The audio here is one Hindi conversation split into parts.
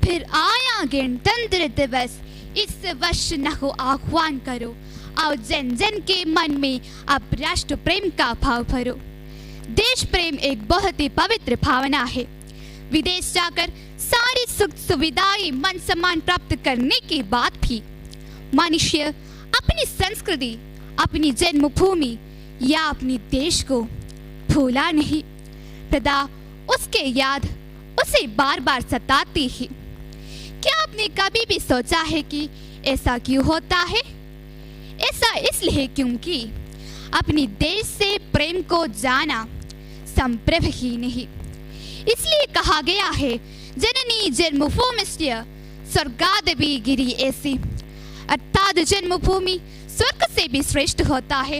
फिर आया गणतंत्र दिवस, इस वर्ष नहो आह्वान करो, आओ जन जन के मन में अब राष्ट्र प्रेम का भाव भरो। देश प्रेम एक बहुत ही पवित्र भावना है। विदेश जाकर सारी सुख सुविधाएं मन सम्मान प्राप्त करने के बाद भी मनुष्य अपनी संस्कृति, अपनी जन्मभूमि या अपने देश को भूला नहीं। सदा उसके याद उसे बार बार सताती है। क्या आपने कभी भी सोचा है कि ऐसा क्यों होता है? ऐसा इसलिए क्योंकि अपने देश से प्रेम को जाना संभव ही नहीं। इसलिए कहा गया है, जननी जन्मभूमिश्च स्वर्गादपि गिरियसी, अर्थात जन्मभूमि स्वर्ग से भी श्रेष्ठ होता है।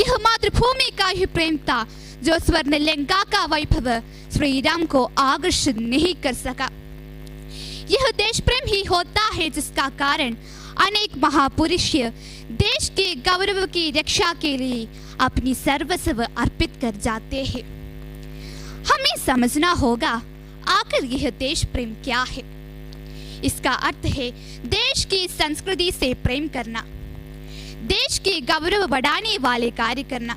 यह मातृभूमि का ही प्रेम था जो स्वर्ण लंका का वैभव श्री राम को आकर्षित नहीं कर सका। यह देश प्रेम ही होता है जिसका कारण अनेक महापुरुष देश के गौरव की रक्षा के लिए अपनी सर्वस्व अर्पित कर जाते हैं। हमें समझना होगा आखिर यह देश प्रेम क्या है। इसका अर्थ है देश की संस्कृति से प्रेम करना, देश के गौरव बढ़ाने वाले कार्य करना।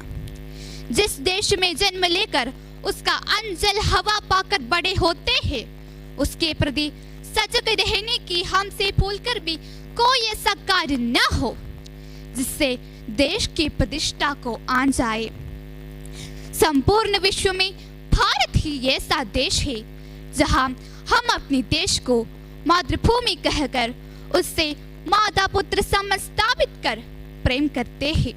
जिस देश में जन्म लेकर उसका अन्न जल हवा पाकर बड़े होते हैं, उसके प्रति सजग रहने की हमसे भूलकर भी कोई ऐसा कार्य न हो जिससे देश की प्रतिष्ठा को आन जाए। संपूर्ण विश्व में भारत ही ऐसा देश है जहां हम अपने देश को मातृभूमि कहकर उससे माता पुत्र समझ स्थापित कर प्रेम करते हैं।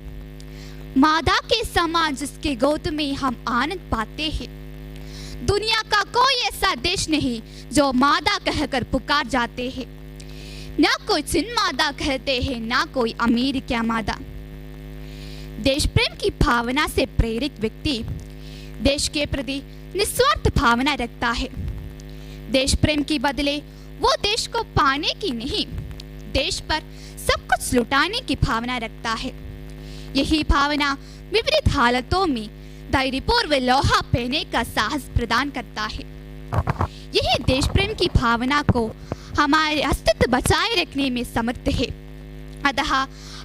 माता के समान जिसके गोद में हम आनंद पाते हैं। दुनिया का कोई ऐसा देश नहीं जो माता कहकर पुकार जाते हैं। ना कोई चीन माता कहते हैं, ना कोई अमेरिका माता। देश प्रेम की भावना से प्रेरित व्यक्ति देश के प्रति निस्वार्थ भावना रखता है। देश प्रेम के बदले वो देश को पाने की नहीं, देश पर सब कुछ लुटाने की भावना रखता है। यही भावना विपरीत हालतों में धैर्यपूर्वक लोहा पहने का साहस प्रदान करता है। यही देश प्रेम की भावना को हमारे अस्तित्व बचाए रखने में समर्थ है। अतः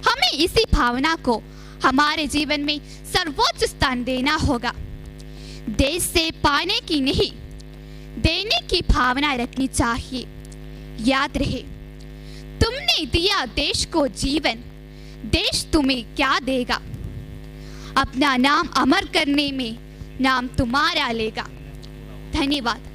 हमें इसी भावना को हमारे जीवन में सर्वोच्च स्थान देना होगा। देश से पाने की नहीं, देने की भावना रखनी चाहिए। याद रहे, तुमने दिया देश को जीवन, देश तुम्हें क्या देगा? अपना नाम अमर करने में नाम तुम्हारा लेगा। धन्यवाद।